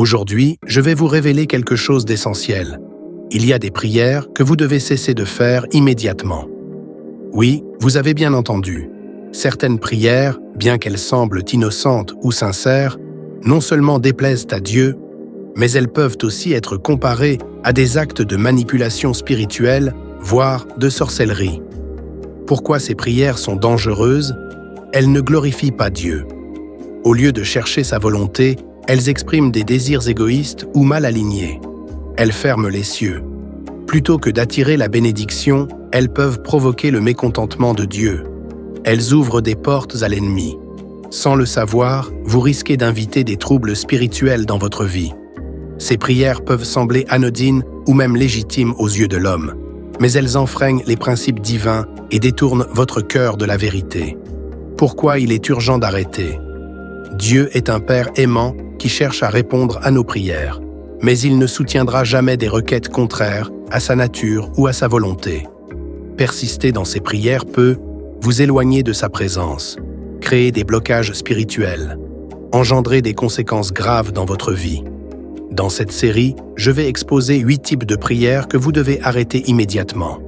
Aujourd'hui, je vais vous révéler quelque chose d'essentiel. Il y a des prières que vous devez cesser de faire immédiatement. Oui, vous avez bien entendu. Certaines prières, bien qu'elles semblent innocentes ou sincères, non seulement déplaisent à Dieu, mais elles peuvent aussi être comparées à des actes de manipulation spirituelle, voire de sorcellerie. Pourquoi ces prières sont dangereuses? Elles ne glorifient pas Dieu. Au lieu de chercher sa volonté, elles expriment des désirs égoïstes ou mal alignés. Elles ferment les cieux. Plutôt que d'attirer la bénédiction, elles peuvent provoquer le mécontentement de Dieu. Elles ouvrent des portes à l'ennemi. Sans le savoir, vous risquez d'inviter des troubles spirituels dans votre vie. Ces prières peuvent sembler anodines ou même légitimes aux yeux de l'homme, mais elles enfreignent les principes divins et détournent votre cœur de la vérité. Pourquoi il est urgent d'arrêter? Dieu est un Père aimant qui cherche à répondre à nos prières, mais il ne soutiendra jamais des requêtes contraires à sa nature ou à sa volonté. Persister dans ces prières peut vous éloigner de sa présence, créer des blocages spirituels, engendrer des conséquences graves dans votre vie. Dans cette série, je vais exposer 8 types de prières que vous devez arrêter immédiatement.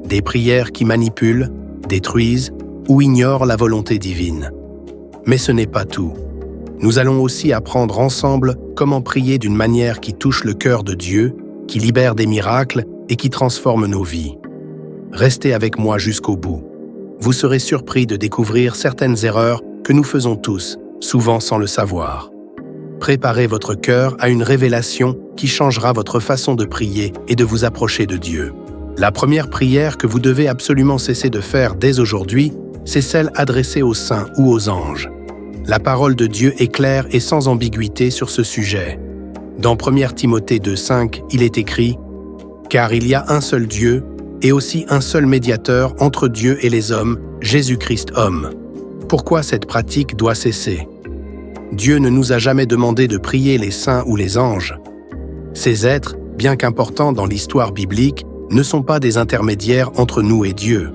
Des prières qui manipulent, détruisent ou ignorent la volonté divine. Mais ce n'est pas tout. Nous allons aussi apprendre ensemble comment prier d'une manière qui touche le cœur de Dieu, qui libère des miracles et qui transforme nos vies. Restez avec moi jusqu'au bout. Vous serez surpris de découvrir certaines erreurs que nous faisons tous, souvent sans le savoir. Préparez votre cœur à une révélation qui changera votre façon de prier et de vous approcher de Dieu. La première prière que vous devez absolument cesser de faire dès aujourd'hui, c'est celle adressée aux saints ou aux anges. La parole de Dieu est claire et sans ambiguïté sur ce sujet. Dans 1 Timothée 2,5, il est écrit « Car il y a un seul Dieu et aussi un seul médiateur entre Dieu et les hommes, Jésus-Christ homme. » Pourquoi cette pratique doit cesser? Dieu ne nous a jamais demandé de prier les saints ou les anges. Ces êtres, bien qu'importants dans l'histoire biblique, ne sont pas des intermédiaires entre nous et Dieu.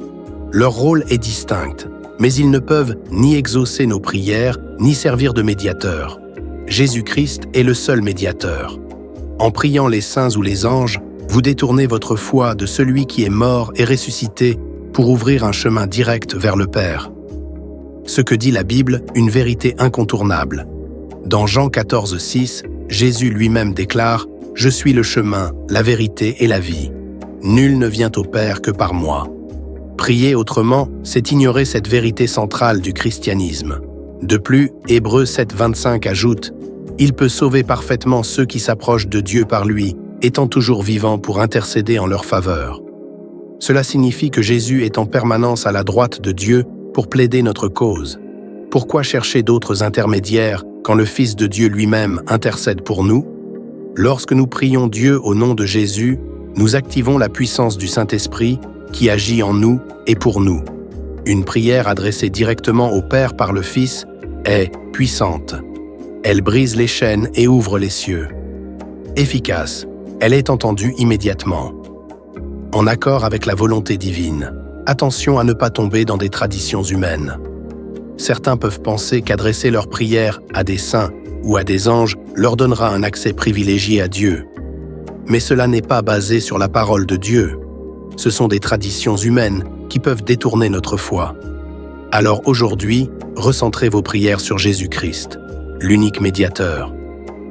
Leur rôle est distinct, mais ils ne peuvent ni exaucer nos prières, ni servir de médiateur. Jésus-Christ est le seul médiateur. En priant les saints ou les anges, vous détournez votre foi de celui qui est mort et ressuscité pour ouvrir un chemin direct vers le Père. Ce que dit la Bible, une vérité incontournable. Dans Jean 14,6, Jésus lui-même déclare « Je suis le chemin, la vérité et la vie. Nul ne vient au Père que par moi. » Prier autrement, c'est ignorer cette vérité centrale du christianisme. De plus, Hébreux 7,25 ajoute « Il peut sauver parfaitement ceux qui s'approchent de Dieu par lui, étant toujours vivant pour intercéder en leur faveur. » Cela signifie que Jésus est en permanence à la droite de Dieu pour plaider notre cause. Pourquoi chercher d'autres intermédiaires quand le Fils de Dieu lui-même intercède pour nous? Lorsque nous prions Dieu au nom de Jésus, nous activons la puissance du Saint-Esprit qui agit en nous et pour nous. Une prière adressée directement au Père par le Fils est puissante. Elle brise les chaînes et ouvre les cieux. Efficace, elle est entendue immédiatement. En accord avec la volonté divine. Attention à ne pas tomber dans des traditions humaines. Certains peuvent penser qu'adresser leur prière à des saints ou à des anges leur donnera un accès privilégié à Dieu. Mais cela n'est pas basé sur la parole de Dieu. Ce sont des traditions humaines qui peuvent détourner notre foi. Alors aujourd'hui, recentrez vos prières sur Jésus-Christ, l'unique médiateur.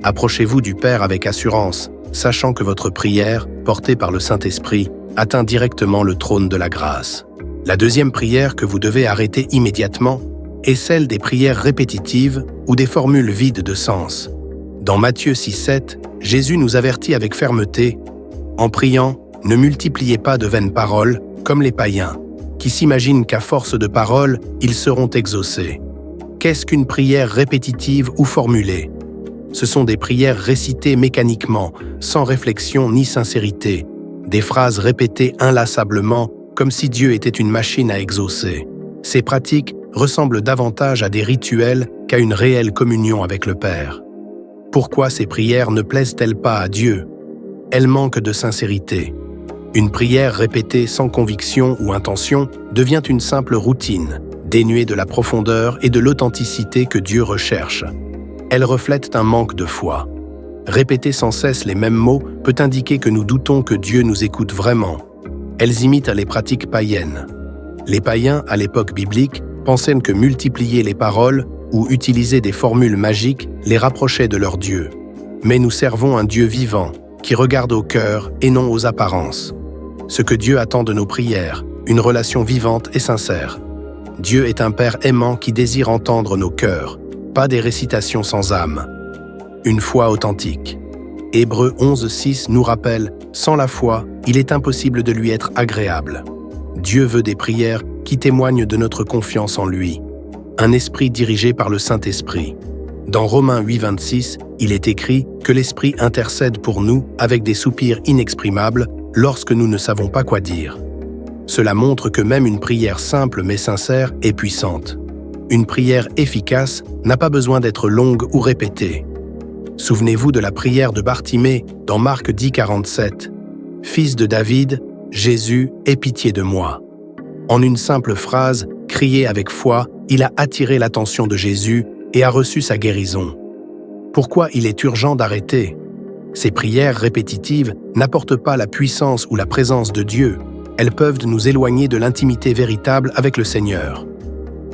Approchez-vous du Père avec assurance, sachant que votre prière, portée par le Saint-Esprit, atteint directement le trône de la grâce. La deuxième prière que vous devez arrêter immédiatement est celle des prières répétitives ou des formules vides de sens. Dans Matthieu 6,7, Jésus nous avertit avec fermeté « En priant, ne multipliez pas de vaines paroles comme les païens, qui s'imaginent qu'à force de paroles, ils seront exaucés. » Qu'est-ce qu'une prière répétitive ou formulée? Ce sont des prières récitées mécaniquement, sans réflexion ni sincérité, des phrases répétées inlassablement, comme si Dieu était une machine à exaucer. Ces pratiques ressemblent davantage à des rituels qu'à une réelle communion avec le Père. Pourquoi ces prières ne plaisent-elles pas à Dieu? Elles manquent de sincérité. Une prière répétée sans conviction ou intention devient une simple routine, dénuée de la profondeur et de l'authenticité que Dieu recherche. Elles reflètent un manque de foi. Répéter sans cesse les mêmes mots peut indiquer que nous doutons que Dieu nous écoute vraiment. Elles imitent les pratiques païennes. Les païens, à l'époque biblique, pensaient que multiplier les paroles ou utiliser des formules magiques les rapprochait de leur Dieu. Mais nous servons un Dieu vivant, qui regarde au cœur et non aux apparences. Ce que Dieu attend de nos prières, une relation vivante et sincère. Dieu est un Père aimant qui désire entendre nos cœurs, pas des récitations sans âme. Une foi authentique. Hébreux 11:6 nous rappelle, sans la foi, il est impossible de lui être agréable. Dieu veut des prières qui témoignent de notre confiance en lui. Un esprit dirigé par le Saint-Esprit. Dans Romains 8:26, il est écrit que l'Esprit intercède pour nous avec des soupirs inexprimables lorsque nous ne savons pas quoi dire. Cela montre que même une prière simple mais sincère est puissante. Une prière efficace n'a pas besoin d'être longue ou répétée. Souvenez-vous de la prière de Bartimée dans Marc 10:47. « Fils de David, Jésus, aie pitié de moi. » En une simple phrase, criée avec foi, il a attiré l'attention de Jésus et a reçu sa guérison. Pourquoi il est urgent d'arrêter? Ces prières répétitives n'apportent pas la puissance ou la présence de Dieu. Elles peuvent nous éloigner de l'intimité véritable avec le Seigneur.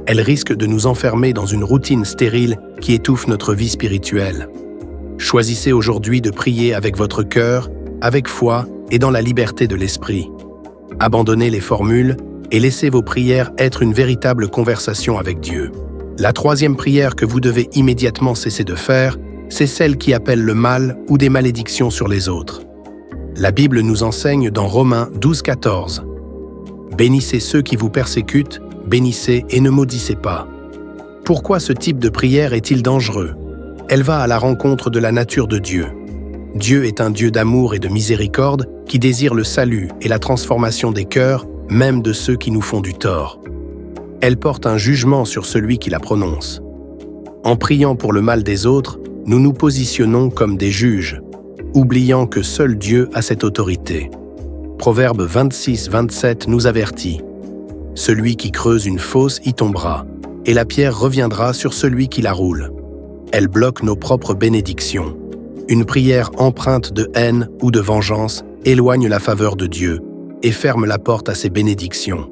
Elles risquent de nous enfermer dans une routine stérile qui étouffe notre vie spirituelle. Choisissez aujourd'hui de prier avec votre cœur, avec foi et dans la liberté de l'esprit. Abandonnez les formules et laissez vos prières être une véritable conversation avec Dieu. La troisième prière que vous devez immédiatement cesser de faire, c'est celle qui appelle le mal ou des malédictions sur les autres. La Bible nous enseigne dans Romains 12:14. « Bénissez ceux qui vous persécutent, bénissez et ne maudissez pas. » Pourquoi ce type de prière est-il dangereux? Elle va à la rencontre de la nature de Dieu. Dieu est un Dieu d'amour et de miséricorde qui désire le salut et la transformation des cœurs, même de ceux qui nous font du tort. Elle porte un jugement sur celui qui la prononce. En priant pour le mal des autres, nous nous positionnons comme des juges, oubliant que seul Dieu a cette autorité. Proverbe 26:27 nous avertit. « Celui qui creuse une fosse y tombera, et la pierre reviendra sur celui qui la roule. » Elle bloque nos propres bénédictions. Une prière empreinte de haine ou de vengeance éloigne la faveur de Dieu et ferme la porte à ses bénédictions.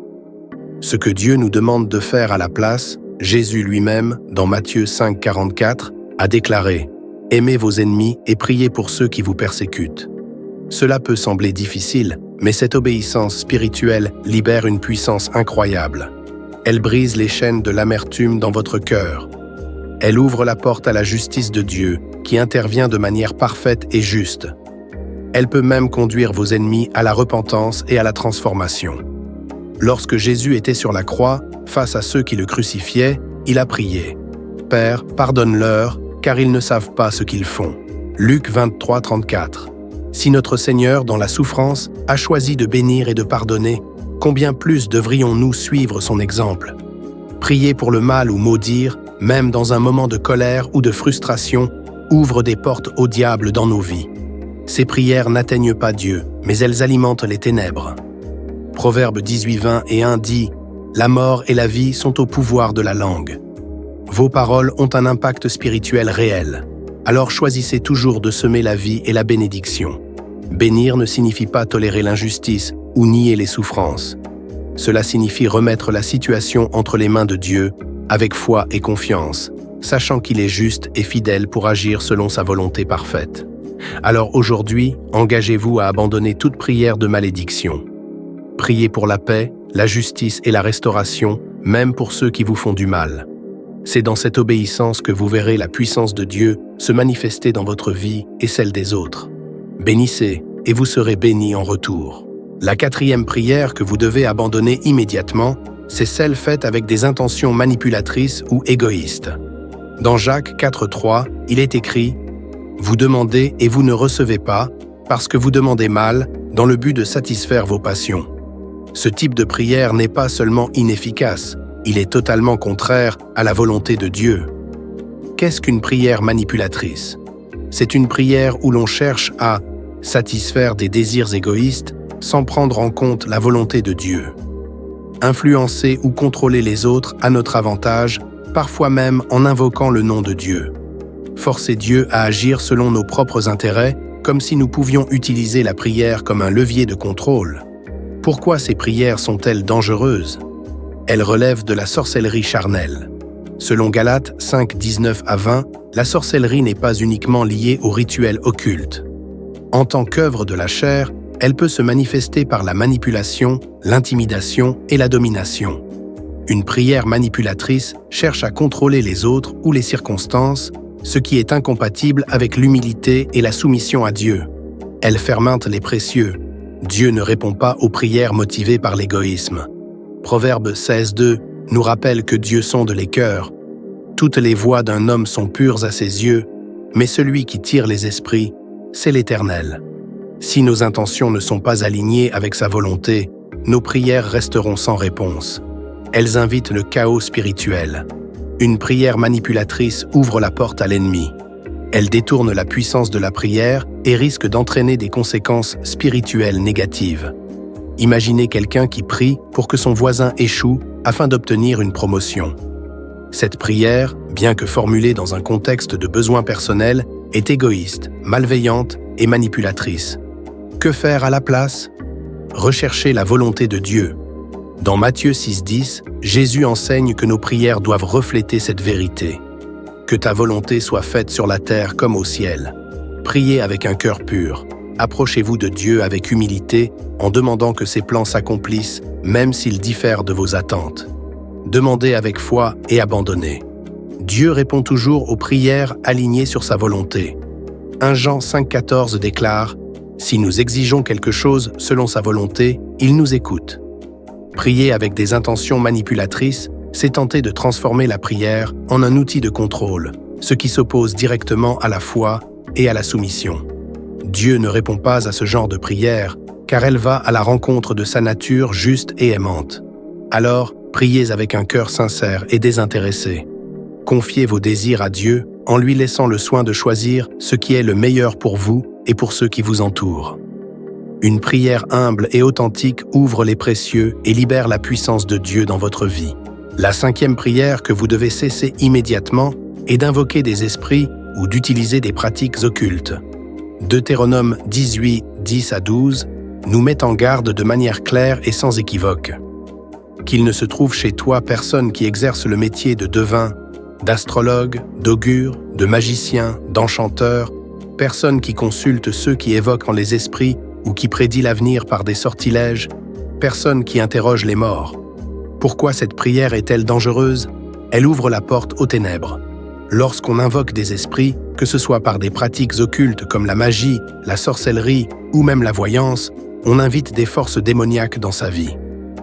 Ce que Dieu nous demande de faire à la place, Jésus lui-même, dans Matthieu 5:44, a déclaré « Aimez vos ennemis et priez pour ceux qui vous persécutent. » Cela peut sembler difficile, mais cette obéissance spirituelle libère une puissance incroyable. Elle brise les chaînes de l'amertume dans votre cœur. Elle ouvre la porte à la justice de Dieu, qui intervient de manière parfaite et juste. Elle peut même conduire vos ennemis à la repentance et à la transformation. Lorsque Jésus était sur la croix, face à ceux qui le crucifiaient, il a prié « Père, pardonne-leur, car ils ne savent pas ce qu'ils font. » Luc 23:34. Si notre Seigneur, dans la souffrance, a choisi de bénir et de pardonner, combien plus devrions-nous suivre son exemple? Prier pour le mal ou maudire, même dans un moment de colère ou de frustration, ouvre des portes au diable dans nos vies. Ces prières n'atteignent pas Dieu, mais elles alimentent les ténèbres. Proverbe 18:21 dit « La mort et la vie sont au pouvoir de la langue. » Vos paroles ont un impact spirituel réel. Alors choisissez toujours de semer la vie et la bénédiction. Bénir ne signifie pas tolérer l'injustice ou nier les souffrances. Cela signifie remettre la situation entre les mains de Dieu, avec foi et confiance, sachant qu'il est juste et fidèle pour agir selon sa volonté parfaite. Alors aujourd'hui, engagez-vous à abandonner toute prière de malédiction. Priez pour la paix, la justice et la restauration, même pour ceux qui vous font du mal. C'est dans cette obéissance que vous verrez la puissance de Dieu se manifester dans votre vie et celle des autres. Bénissez, et vous serez bénis en retour. La quatrième prière que vous devez abandonner immédiatement, c'est celle faite avec des intentions manipulatrices ou égoïstes. Dans Jacques 4:3, il est écrit « Vous demandez et vous ne recevez pas, parce que vous demandez mal, dans le but de satisfaire vos passions. » Ce type de prière n'est pas seulement inefficace, il est totalement contraire à la volonté de Dieu. Qu'est-ce qu'une prière manipulatrice? C'est une prière où l'on cherche à satisfaire des désirs égoïstes sans prendre en compte la volonté de Dieu. Influencer ou contrôler les autres à notre avantage, parfois même en invoquant le nom de Dieu. forcer Dieu à agir selon nos propres intérêts, comme si nous pouvions utiliser la prière comme un levier de contrôle. Pourquoi ces prières sont-elles dangereuses? Elles relèvent de la sorcellerie charnelle. Selon Galates 5, 19 à 20, la sorcellerie n'est pas uniquement liée aux rituels occultes. En tant qu'œuvre de la chair, elle peut se manifester par la manipulation, l'intimidation et la domination. Une prière manipulatrice cherche à contrôler les autres ou les circonstances, ce qui est incompatible avec l'humilité et la soumission à Dieu. Elle fermente les précieux. Dieu ne répond pas aux prières motivées par l'égoïsme. Proverbe 16:2 nous rappelle que Dieu sonde les cœurs. Toutes les voies d'un homme sont pures à ses yeux, mais celui qui tire les esprits, c'est l'Éternel. Si nos intentions ne sont pas alignées avec sa volonté, nos prières resteront sans réponse. Elles invitent le chaos spirituel. Une prière manipulatrice ouvre la porte à l'ennemi. Elle détourne la puissance de la prière et risque d'entraîner des conséquences spirituelles négatives. Imaginez quelqu'un qui prie pour que son voisin échoue afin d'obtenir une promotion. Cette prière, bien que formulée dans un contexte de besoin personnel, est égoïste, malveillante et manipulatrice. Que faire à la place? Rechercher la volonté de Dieu. Dans Matthieu 6,10, Jésus enseigne que nos prières doivent refléter cette vérité. Que ta volonté soit faite sur la terre comme au ciel. Priez avec un cœur pur. Approchez-vous de Dieu avec humilité en demandant que ses plans s'accomplissent, même s'ils diffèrent de vos attentes. Demandez avec foi et abandonnez. Dieu répond toujours aux prières alignées sur sa volonté. 1 Jean 5,14 déclare « Si nous exigeons quelque chose selon sa volonté, il nous écoute ». Prier avec des intentions manipulatrices, c'est tenter de transformer la prière en un outil de contrôle, ce qui s'oppose directement à la foi et à la soumission. Dieu ne répond pas à ce genre de prière, car elle va à la rencontre de sa nature juste et aimante. Alors, priez avec un cœur sincère et désintéressé. Confiez vos désirs à Dieu en lui laissant le soin de choisir ce qui est le meilleur pour vous et pour ceux qui vous entourent. Une prière humble et authentique ouvre les précieux et libère la puissance de Dieu dans votre vie. La 5e prière que vous devez cesser immédiatement est d'invoquer des esprits ou d'utiliser des pratiques occultes. Deutéronome 18, 10 à 12 nous met en garde de manière claire et sans équivoque. Qu'il ne se trouve chez toi personne qui exerce le métier de devin, d'astrologue, d'augure, de magicien, d'enchanteur, personne qui consulte ceux qui évoquent en les esprits ou qui prédit l'avenir par des sortilèges, personne qui interroge les morts. Pourquoi cette prière est-elle dangereuse? Elle ouvre la porte aux ténèbres. Lorsqu'on invoque des esprits, que ce soit par des pratiques occultes comme la magie, la sorcellerie ou même la voyance, on invite des forces démoniaques dans sa vie.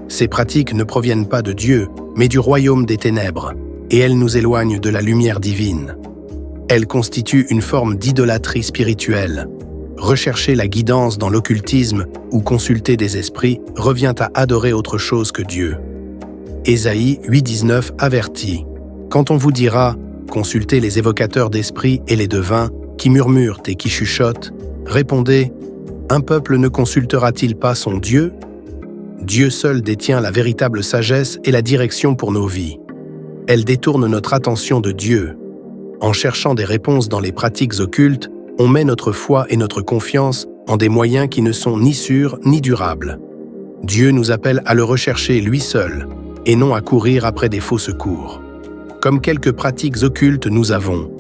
Ces pratiques ne proviennent pas de Dieu, mais du royaume des ténèbres, et elles nous éloignent de la lumière divine. Elles constituent une forme d'idolâtrie spirituelle. Rechercher la guidance dans l'occultisme ou consulter des esprits revient à adorer autre chose que Dieu. Ésaïe 8,19 avertit « Quand on vous dira « Consultez les évocateurs d'esprits et les devins qui murmurent et qui chuchotent », répondez « Un peuple ne consultera-t-il pas son Dieu ?» Dieu seul détient la véritable sagesse et la direction pour nos vies. Elle détourne notre attention de Dieu. En cherchant des réponses dans les pratiques occultes, on met notre foi et notre confiance en des moyens qui ne sont ni sûrs ni durables. Dieu nous appelle à le rechercher lui seul, et non à courir après des faux secours. Comme quelques pratiques occultes nous avons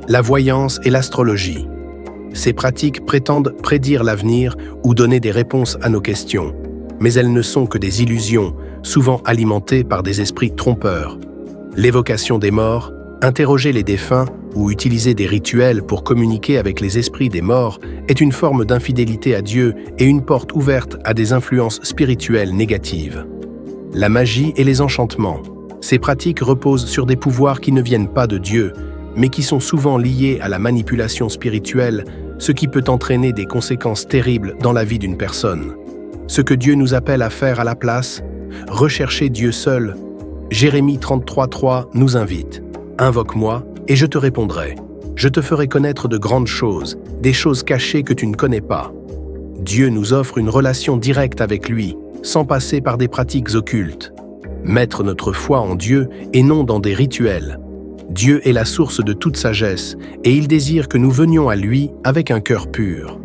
la voyance et l'astrologie. Ces pratiques prétendent prédire l'avenir ou donner des réponses à nos questions, mais elles ne sont que des illusions, souvent alimentées par des esprits trompeurs. L'évocation des morts, interroger les défunts ou utiliser des rituels pour communiquer avec les esprits des morts est une forme d'infidélité à Dieu et une porte ouverte à des influences spirituelles négatives. La magie et les enchantements. Ces pratiques reposent sur des pouvoirs qui ne viennent pas de Dieu, mais qui sont souvent liés à la manipulation spirituelle, ce qui peut entraîner des conséquences terribles dans la vie d'une personne. Ce que Dieu nous appelle à faire à la place, rechercher Dieu seul. Jérémie 33,3 nous invite. Invoque-moi et je te répondrai. Je te ferai connaître de grandes choses, des choses cachées que tu ne connais pas. Dieu nous offre une relation directe avec lui, sans passer par des pratiques occultes. Mettre notre foi en Dieu et non dans des rituels. Dieu est la source de toute sagesse et il désire que nous venions à lui avec un cœur pur.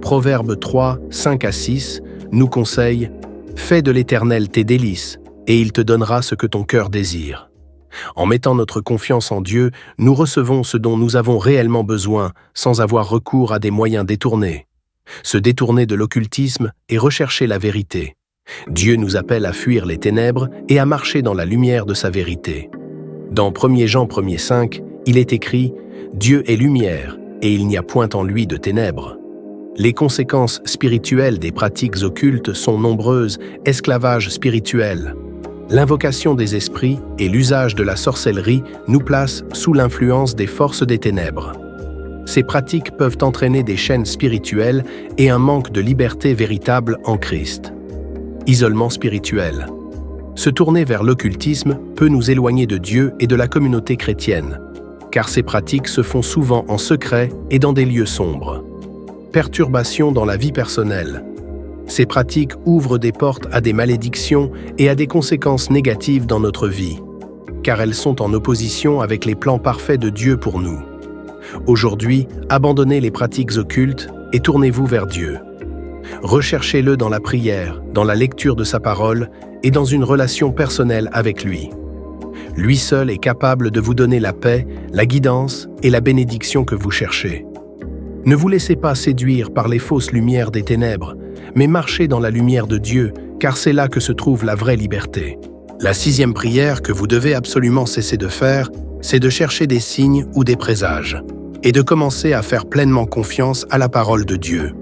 Proverbes 3, 5 à 6 nous conseille « Fais de l'Éternel tes délices, et il te donnera ce que ton cœur désire. » En mettant notre confiance en Dieu, nous recevons ce dont nous avons réellement besoin sans avoir recours à des moyens détournés. Se détourner de l'occultisme et rechercher la vérité. Dieu nous appelle à fuir les ténèbres et à marcher dans la lumière de sa vérité. Dans 1 Jean 1,5, il est écrit « Dieu est lumière, et il n'y a point en lui de ténèbres. » Les conséquences spirituelles des pratiques occultes sont nombreuses, esclavage spirituel. L'invocation des esprits et l'usage de la sorcellerie nous placent sous l'influence des forces des ténèbres. Ces pratiques peuvent entraîner des chaînes spirituelles et un manque de liberté véritable en Christ. Isolement spirituel. Se tourner vers l'occultisme peut nous éloigner de Dieu et de la communauté chrétienne, car ces pratiques se font souvent en secret et dans des lieux sombres. Perturbations dans la vie personnelle. Ces pratiques ouvrent des portes à des malédictions et à des conséquences négatives dans notre vie, car elles sont en opposition avec les plans parfaits de Dieu pour nous. Aujourd'hui, abandonnez les pratiques occultes et tournez-vous vers Dieu. Recherchez-le dans la prière, dans la lecture de sa parole et dans une relation personnelle avec lui. Lui seul est capable de vous donner la paix, la guidance et la bénédiction que vous cherchez. Ne vous laissez pas séduire par les fausses lumières des ténèbres, mais marchez dans la lumière de Dieu, car c'est là que se trouve la vraie liberté. La 6e prière que vous devez absolument cesser de faire, c'est de chercher des signes ou des présages, et de commencer à faire pleinement confiance à la parole de Dieu.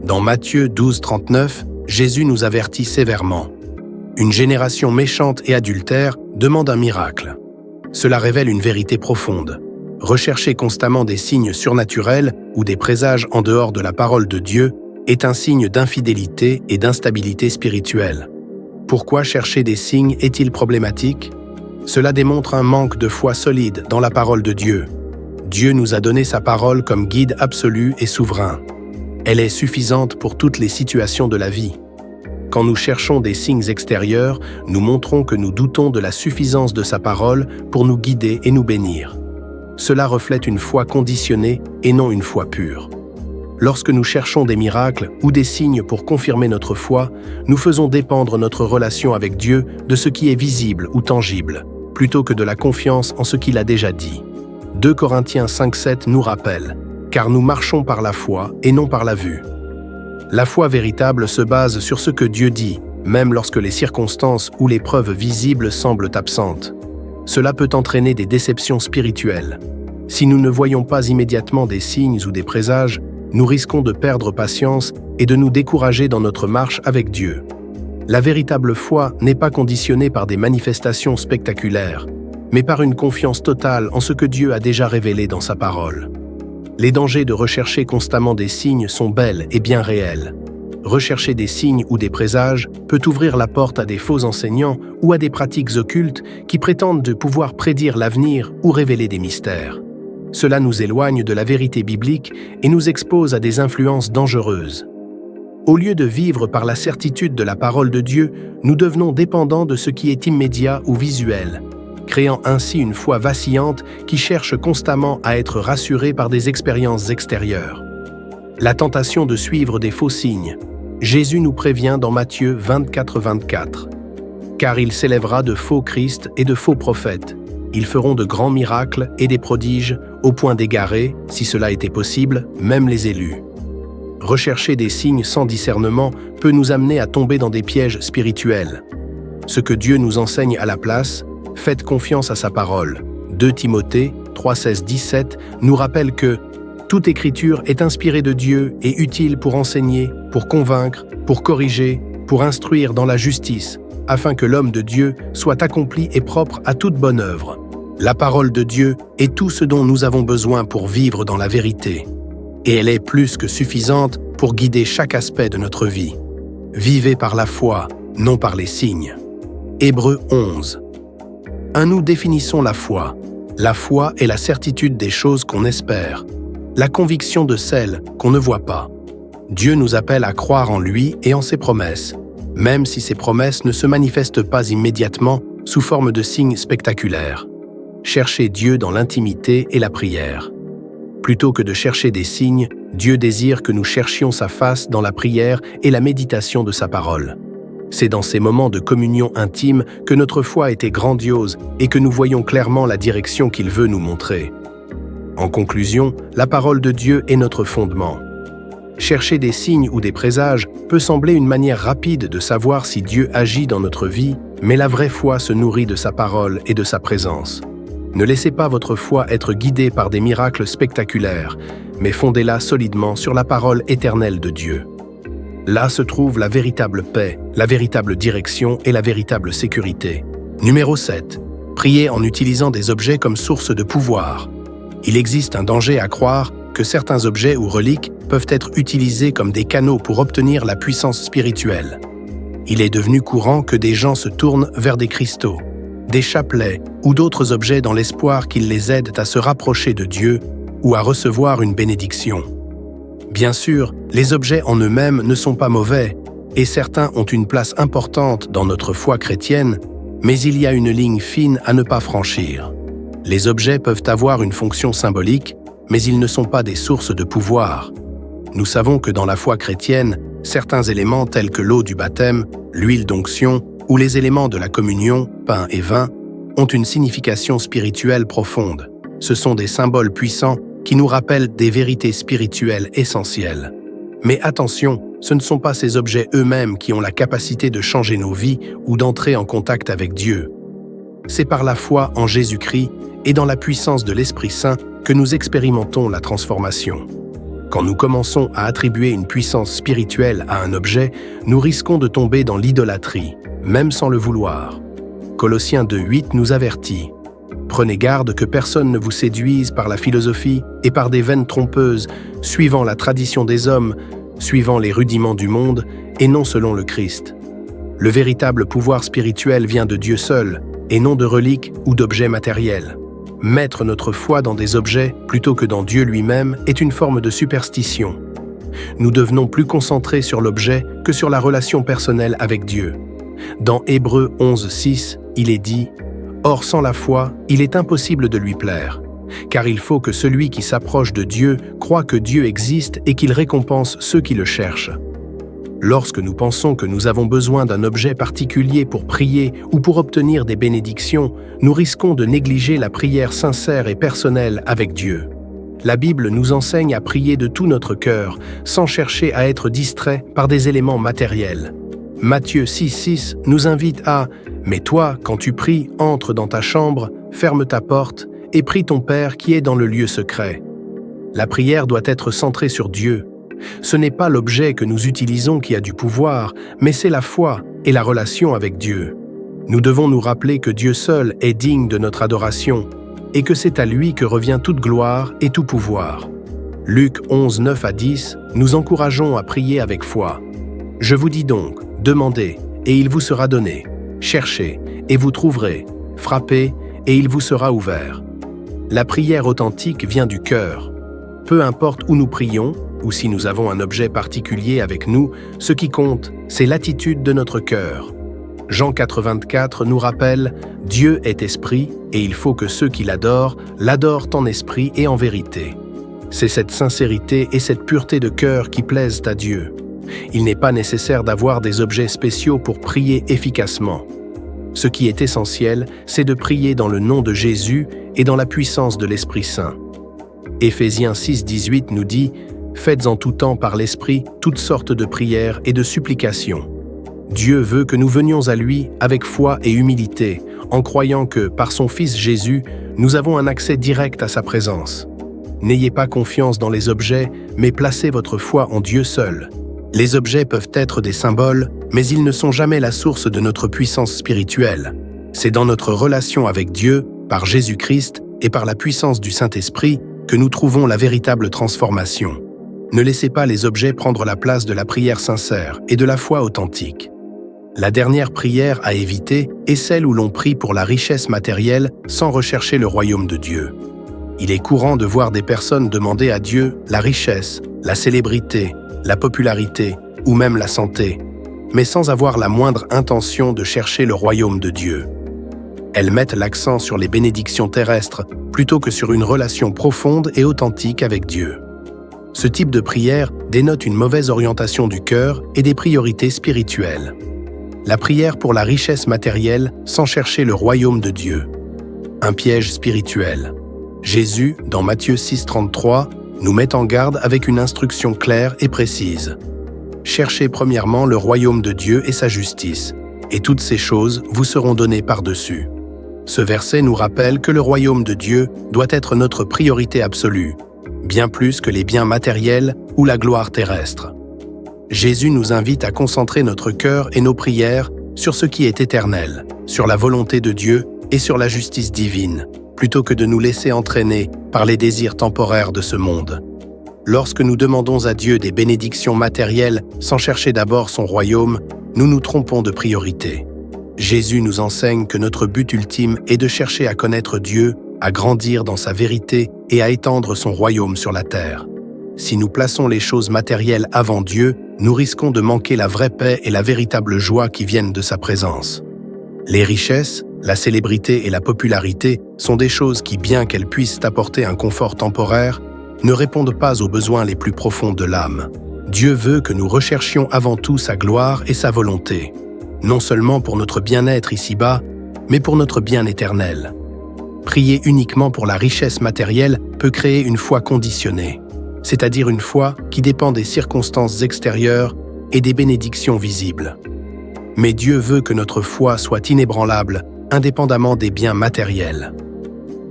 Dans Matthieu 12, 39, Jésus nous avertit sévèrement. Une génération méchante et adultère demande un miracle. Cela révèle une vérité profonde. Rechercher constamment des signes surnaturels ou des présages en dehors de la parole de Dieu est un signe d'infidélité et d'instabilité spirituelle. Pourquoi chercher des signes est-il problématique? Cela démontre un manque de foi solide dans la parole de Dieu. Dieu nous a donné sa parole comme guide absolu et souverain. Elle est suffisante pour toutes les situations de la vie. Quand nous cherchons des signes extérieurs, nous montrons que nous doutons de la suffisance de sa parole pour nous guider et nous bénir. Cela reflète une foi conditionnée et non une foi pure. Lorsque nous cherchons des miracles ou des signes pour confirmer notre foi, nous faisons dépendre notre relation avec Dieu de ce qui est visible ou tangible, plutôt que de la confiance en ce qu'il a déjà dit. 2 Corinthiens 5,7 nous rappelle « Car nous marchons par la foi et non par la vue ». La foi véritable se base sur ce que Dieu dit, même lorsque les circonstances ou les preuves visibles semblent absentes. Cela peut entraîner des déceptions spirituelles. Si nous ne voyons pas immédiatement des signes ou des présages, nous risquons de perdre patience et de nous décourager dans notre marche avec Dieu. La véritable foi n'est pas conditionnée par des manifestations spectaculaires, mais par une confiance totale en ce que Dieu a déjà révélé dans sa parole. Les dangers de rechercher constamment des signes sont bels et bien réels. Rechercher des signes ou des présages peut ouvrir la porte à des faux enseignants ou à des pratiques occultes qui prétendent de pouvoir prédire l'avenir ou révéler des mystères. Cela nous éloigne de la vérité biblique et nous expose à des influences dangereuses. Au lieu de vivre par la certitude de la parole de Dieu, nous devenons dépendants de ce qui est immédiat ou visuel, créant ainsi une foi vacillante qui cherche constamment à être rassurée par des expériences extérieures. La tentation de suivre des faux signes. Jésus nous prévient dans Matthieu 24, 24. « Car il s'élèvera de faux Christ et de faux prophètes. Ils feront de grands miracles et des prodiges, au point d'égarer, si cela était possible, même les élus. » Rechercher des signes sans discernement peut nous amener à tomber dans des pièges spirituels. Ce que Dieu nous enseigne à la place, faites confiance à sa parole. 2 Timothée 3, 16, 17 nous rappelle que toute écriture est inspirée de Dieu et utile pour enseigner, pour convaincre, pour corriger, pour instruire dans la justice, afin que l'homme de Dieu soit accompli et propre à toute bonne œuvre. La parole de Dieu est tout ce dont nous avons besoin pour vivre dans la vérité. Et elle est plus que suffisante pour guider chaque aspect de notre vie. Vivez par la foi, non par les signes. Hébreux 11. Nous définissons la foi. La foi est la certitude des choses qu'on espère, la conviction de celles qu'on ne voit pas. Dieu nous appelle à croire en lui et en ses promesses, même si ces promesses ne se manifestent pas immédiatement sous forme de signes spectaculaires. cherchez Dieu dans l'intimité et la prière. Plutôt que de chercher des signes, Dieu désire que nous cherchions sa face dans la prière et la méditation de sa parole. C'est dans ces moments de communion intime que notre foi était grandiose et que nous voyons clairement la direction qu'il veut nous montrer. En conclusion, la parole de Dieu est notre fondement. Chercher des signes ou des présages peut sembler une manière rapide de savoir si Dieu agit dans notre vie, mais la vraie foi se nourrit de sa parole et de sa présence. Ne laissez pas votre foi être guidée par des miracles spectaculaires, mais fondez-la solidement sur la parole éternelle de Dieu. Là se trouve la véritable paix, la véritable direction et la véritable sécurité. Numéro 7. Priez en utilisant des objets comme source de pouvoir. Il existe un danger à croire que certains objets ou reliques peuvent être utilisés comme des canaux pour obtenir la puissance spirituelle. Il est devenu courant que des gens se tournent vers des cristaux, des chapelets ou d'autres objets dans l'espoir qu'ils les aident à se rapprocher de Dieu ou à recevoir une bénédiction. Bien sûr, les objets en eux-mêmes ne sont pas mauvais et certains ont une place importante dans notre foi chrétienne, mais il y a une ligne fine à ne pas franchir. Les objets peuvent avoir une fonction symbolique, mais ils ne sont pas des sources de pouvoir. Nous savons que dans la foi chrétienne, certains éléments tels que l'eau du baptême, l'huile d'onction ou les éléments de la communion, pain et vin, ont une signification spirituelle profonde. Ce sont des symboles puissants qui nous rappellent des vérités spirituelles essentielles. Mais attention, ce ne sont pas ces objets eux-mêmes qui ont la capacité de changer nos vies ou d'entrer en contact avec Dieu. C'est par la foi en Jésus-Christ et dans la puissance de l'Esprit Saint que nous expérimentons la transformation. Quand nous commençons à attribuer une puissance spirituelle à un objet, nous risquons de tomber dans l'idolâtrie, même sans le vouloir. Colossiens 2:8 nous avertit. Prenez garde que personne ne vous séduise par la philosophie et par des vaines trompeuses, suivant la tradition des hommes, suivant les rudiments du monde et non selon le Christ. Le véritable pouvoir spirituel vient de Dieu seul, et non de reliques ou d'objets matériels. Mettre notre foi dans des objets plutôt que dans Dieu lui-même est une forme de superstition. Nous devenons plus concentrés sur l'objet que sur la relation personnelle avec Dieu. Dans Hébreux 11:6, il est dit « Or sans la foi, il est impossible de lui plaire, car il faut que celui qui s'approche de Dieu croie que Dieu existe et qu'il récompense ceux qui le cherchent. » Lorsque nous pensons que nous avons besoin d'un objet particulier pour prier ou pour obtenir des bénédictions, nous risquons de négliger la prière sincère et personnelle avec Dieu. La Bible nous enseigne à prier de tout notre cœur, sans chercher à être distrait par des éléments matériels. Matthieu 6:6 nous invite à « Mais toi, quand tu pries, entre dans ta chambre, ferme ta porte et prie ton Père qui est dans le lieu secret. » La prière doit être centrée sur Dieu. Ce n'est pas l'objet que nous utilisons qui a du pouvoir, mais c'est la foi et la relation avec Dieu. Nous devons nous rappeler que Dieu seul est digne de notre adoration et que c'est à lui que revient toute gloire et tout pouvoir. Luc 11:9-10, nous encourageons à prier avec foi. « Je vous dis donc, demandez, et il vous sera donné. Cherchez, et vous trouverez. Frappez, et il vous sera ouvert. » La prière authentique vient du cœur. Peu importe où nous prions, ou si nous avons un objet particulier avec nous, ce qui compte, c'est l'attitude de notre cœur. Jean 4:24 nous rappelle « Dieu est esprit, et il faut que ceux qui l'adorent en esprit et en vérité. » C'est cette sincérité et cette pureté de cœur qui plaisent à Dieu. Il n'est pas nécessaire d'avoir des objets spéciaux pour prier efficacement. Ce qui est essentiel, c'est de prier dans le nom de Jésus et dans la puissance de l'Esprit Saint. Éphésiens 6:18 nous dit « Faites en tout temps par l'Esprit toutes sortes de prières et de supplications. » Dieu veut que nous venions à lui avec foi et humilité, en croyant que, par son Fils Jésus, nous avons un accès direct à sa présence. N'ayez pas confiance dans les objets, mais placez votre foi en Dieu seul. Les objets peuvent être des symboles, mais ils ne sont jamais la source de notre puissance spirituelle. C'est dans notre relation avec Dieu, par Jésus-Christ et par la puissance du Saint-Esprit, que nous trouvons la véritable transformation. Ne laissez pas les objets prendre la place de la prière sincère et de la foi authentique. La dernière prière à éviter est celle où l'on prie pour la richesse matérielle sans rechercher le royaume de Dieu. Il est courant de voir des personnes demander à Dieu la richesse, la célébrité, la popularité ou même la santé, mais sans avoir la moindre intention de chercher le royaume de Dieu. Elles mettent l'accent sur les bénédictions terrestres plutôt que sur une relation profonde et authentique avec Dieu. Ce type de prière dénote une mauvaise orientation du cœur et des priorités spirituelles. La prière pour la richesse matérielle sans chercher le royaume de Dieu. Un piège spirituel. Jésus, dans Matthieu 6,33, nous met en garde avec une instruction claire et précise. Cherchez premièrement le royaume de Dieu et sa justice, et toutes ces choses vous seront données par-dessus. Ce verset nous rappelle que le royaume de Dieu doit être notre priorité absolue, bien plus que les biens matériels ou la gloire terrestre. Jésus nous invite à concentrer notre cœur et nos prières sur ce qui est éternel, sur la volonté de Dieu et sur la justice divine, plutôt que de nous laisser entraîner par les désirs temporaires de ce monde. Lorsque nous demandons à Dieu des bénédictions matérielles sans chercher d'abord son royaume, nous nous trompons de priorité. Jésus nous enseigne que notre but ultime est de chercher à connaître Dieu, à grandir dans sa vérité et à étendre son royaume sur la terre. Si nous plaçons les choses matérielles avant Dieu, nous risquons de manquer la vraie paix et la véritable joie qui viennent de sa présence. Les richesses, la célébrité et la popularité sont des choses qui, bien qu'elles puissent apporter un confort temporaire, ne répondent pas aux besoins les plus profonds de l'âme. Dieu veut que nous recherchions avant tout sa gloire et sa volonté, non seulement pour notre bien-être ici-bas, mais pour notre bien éternel. Prier uniquement pour la richesse matérielle peut créer une foi conditionnée, c'est-à-dire une foi qui dépend des circonstances extérieures et des bénédictions visibles. Mais Dieu veut que notre foi soit inébranlable, indépendamment des biens matériels.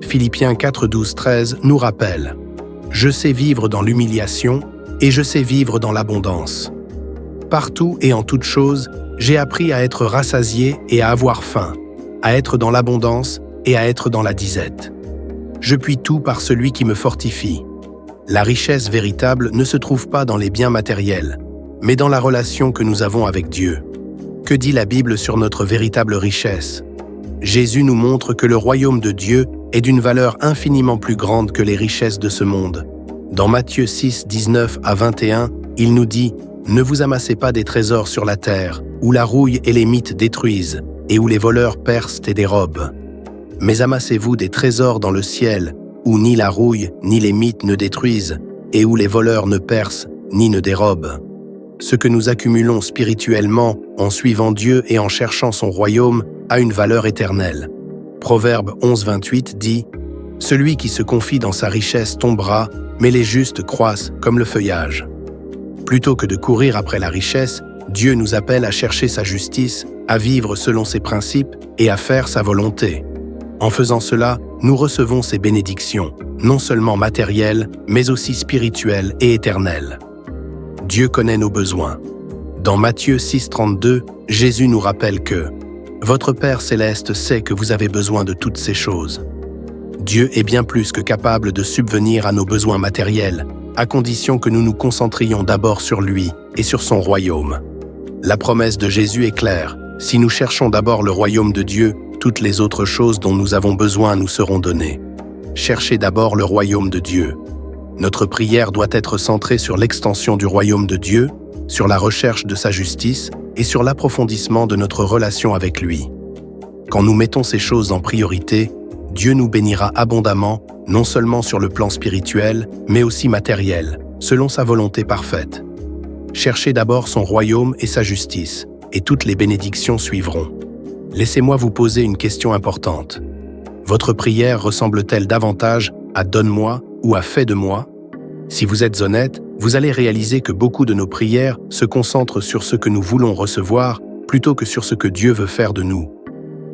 Philippiens 4, 12, 13 nous rappelle « Je sais vivre dans l'humiliation et je sais vivre dans l'abondance. Partout et en toutes choses, j'ai appris à être rassasié et à avoir faim, à être dans l'abondance et à être dans la disette. Je puis tout par celui qui me fortifie. La richesse véritable ne se trouve pas dans les biens matériels, mais dans la relation que nous avons avec Dieu. Que dit la Bible sur notre véritable richesse? Jésus nous montre que le royaume de Dieu est d'une valeur infiniment plus grande que les richesses de ce monde. Dans Matthieu 6, 19 à 21, il nous dit « Ne vous amassez pas des trésors sur la terre, où la rouille et les mites détruisent, et où les voleurs percent et dérobent. Mais amassez-vous des trésors dans le ciel, où ni la rouille ni les mites ne détruisent, et où les voleurs ne percent ni ne dérobent. Ce que nous accumulons spirituellement en suivant Dieu et en cherchant son royaume a une valeur éternelle. » Proverbe 11, 28 dit « Celui qui se confie dans sa richesse tombera, mais les justes croissent comme le feuillage. » Plutôt que de courir après la richesse, Dieu nous appelle à chercher sa justice, à vivre selon ses principes et à faire sa volonté. En faisant cela, nous recevons ses bénédictions, non seulement matérielles, mais aussi spirituelles et éternelles. Dieu connaît nos besoins. Dans Matthieu 6, 32, Jésus nous rappelle que « Votre Père céleste sait que vous avez besoin de toutes ces choses. » Dieu est bien plus que capable de subvenir à nos besoins matériels, à condition que nous nous concentrions d'abord sur lui et sur son royaume. La promesse de Jésus est claire. Si nous cherchons d'abord le royaume de Dieu, toutes les autres choses dont nous avons besoin nous seront données. Cherchez d'abord le royaume de Dieu. Notre prière doit être centrée sur l'extension du royaume de Dieu, sur la recherche de sa justice et sur l'approfondissement de notre relation avec lui. Quand nous mettons ces choses en priorité, Dieu nous bénira abondamment, non seulement sur le plan spirituel, mais aussi matériel, selon sa volonté parfaite. Cherchez d'abord son royaume et sa justice, et toutes les bénédictions suivront. Laissez-moi vous poser une question importante. Votre prière ressemble-t-elle davantage à « donne-moi » ou à « fais de moi » ? Si vous êtes honnête, vous allez réaliser que beaucoup de nos prières se concentrent sur ce que nous voulons recevoir plutôt que sur ce que Dieu veut faire de nous.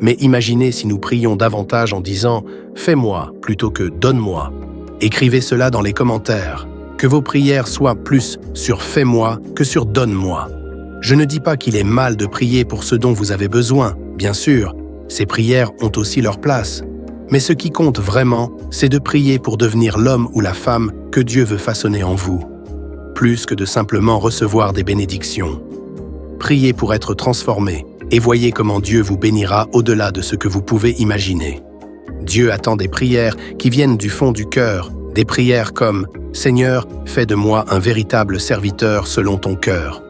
Mais imaginez si nous prions davantage en disant « fais-moi » plutôt que « donne-moi ». Écrivez cela dans les commentaires. Que vos prières soient plus sur « fais-moi » que sur « donne-moi ». Je ne dis pas qu'il est mal de prier pour ce dont vous avez besoin, bien sûr, ces prières ont aussi leur place. Mais ce qui compte vraiment, c'est de prier pour devenir l'homme ou la femme que Dieu veut façonner en vous, plus que de simplement recevoir des bénédictions. Priez pour être transformé et voyez comment Dieu vous bénira au-delà de ce que vous pouvez imaginer. Dieu attend des prières qui viennent du fond du cœur, des prières comme « Seigneur, fais de moi un véritable serviteur selon ton cœur ».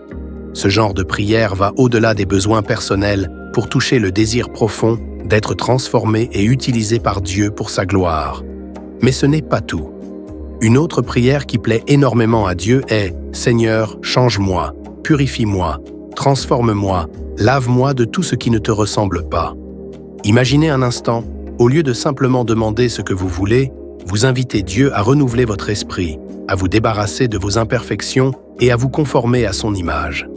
Ce genre de prière va au-delà des besoins personnels pour toucher le désir profond d'être transformés et utilisés par Dieu pour sa gloire. Mais ce n'est pas tout. Une autre prière qui plaît énormément à Dieu est « Seigneur, change-moi, purifie-moi, transforme-moi, lave-moi de tout ce qui ne te ressemble pas. » Imaginez un instant, au lieu de simplement demander ce que vous voulez, vous invitez Dieu à renouveler votre esprit, à vous débarrasser de vos imperfections et à vous conformer à son image.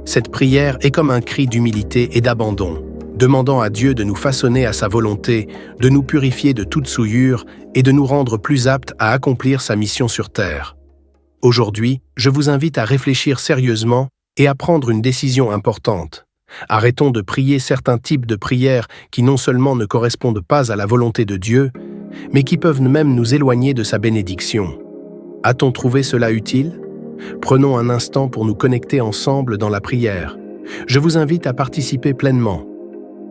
Cette prière est comme un cri d'humilité et d'abandon, demandant à Dieu de nous façonner à sa volonté, de nous purifier de toute souillure et de nous rendre plus aptes à accomplir sa mission sur terre. Aujourd'hui, je vous invite à réfléchir sérieusement et à prendre une décision importante. Arrêtons de prier certains types de prières qui non seulement ne correspondent pas à la volonté de Dieu, mais qui peuvent même nous éloigner de sa bénédiction. A-t-on trouvé cela utile? Prenons un instant pour nous connecter ensemble dans la prière. Je vous invite à participer pleinement.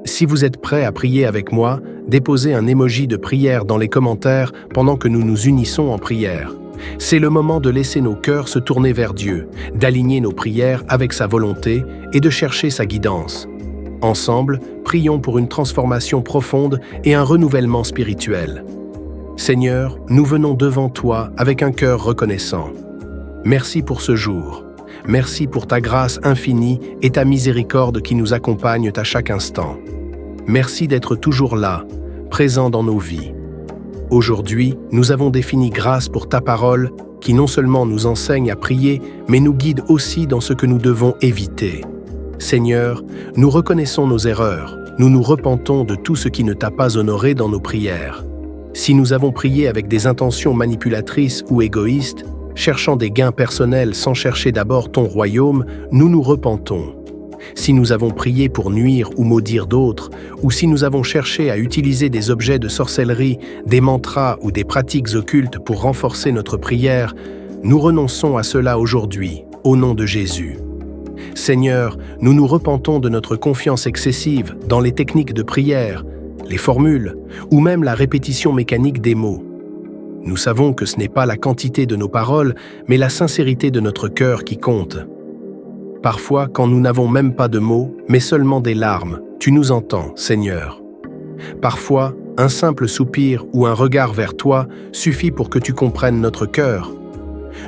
Si vous êtes prêt à prier avec moi, déposez un emoji de prière dans les commentaires pendant que nous nous unissons en prière. C'est le moment de laisser nos cœurs se tourner vers Dieu, d'aligner nos prières avec sa volonté et de chercher sa guidance. Ensemble, prions pour une transformation profonde et un renouvellement spirituel. Seigneur, nous venons devant toi avec un cœur reconnaissant. Merci pour ce jour. Merci pour ta grâce infinie et ta miséricorde qui nous accompagnent à chaque instant. Merci d'être toujours là, présent dans nos vies. Aujourd'hui, nous avons défini grâce pour ta parole qui non seulement nous enseigne à prier, mais nous guide aussi dans ce que nous devons éviter. Seigneur, nous reconnaissons nos erreurs, nous nous repentons de tout ce qui ne t'a pas honoré dans nos prières. Si nous avons prié avec des intentions manipulatrices ou égoïstes, cherchant des gains personnels sans chercher d'abord ton royaume, nous nous repentons. Si nous avons prié pour nuire ou maudire d'autres, ou si nous avons cherché à utiliser des objets de sorcellerie, des mantras ou des pratiques occultes pour renforcer notre prière, nous renonçons à cela aujourd'hui, au nom de Jésus. Seigneur, nous nous repentons de notre confiance excessive dans les techniques de prière, les formules, ou même la répétition mécanique des mots. Nous savons que ce n'est pas la quantité de nos paroles, mais la sincérité de notre cœur qui compte. Parfois, quand nous n'avons même pas de mots, mais seulement des larmes, tu nous entends, Seigneur. Parfois, un simple soupir ou un regard vers toi suffit pour que tu comprennes notre cœur.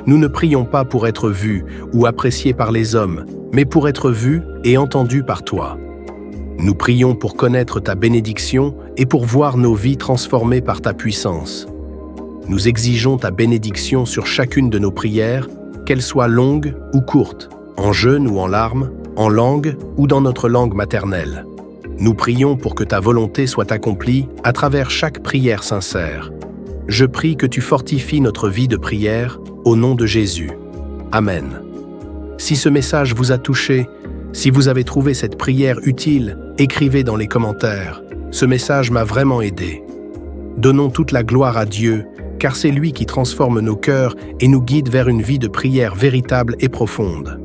Nous ne prions pas pour être vus ou appréciés par les hommes, mais pour être vus et entendus par toi. Nous prions pour connaître ta bénédiction et pour voir nos vies transformées par ta puissance. Nous exigeons ta bénédiction sur chacune de nos prières, qu'elles soient longues ou courtes, en jeûne ou en larmes, en langue ou dans notre langue maternelle. Nous prions pour que ta volonté soit accomplie à travers chaque prière sincère. Je prie que tu fortifies notre vie de prière au nom de Jésus. Amen. Si ce message vous a touché, si vous avez trouvé cette prière utile, écrivez dans les commentaires. Ce message m'a vraiment aidé. Donnons toute la gloire à Dieu, car c'est lui qui transforme nos cœurs et nous guide vers une vie de prière véritable et profonde.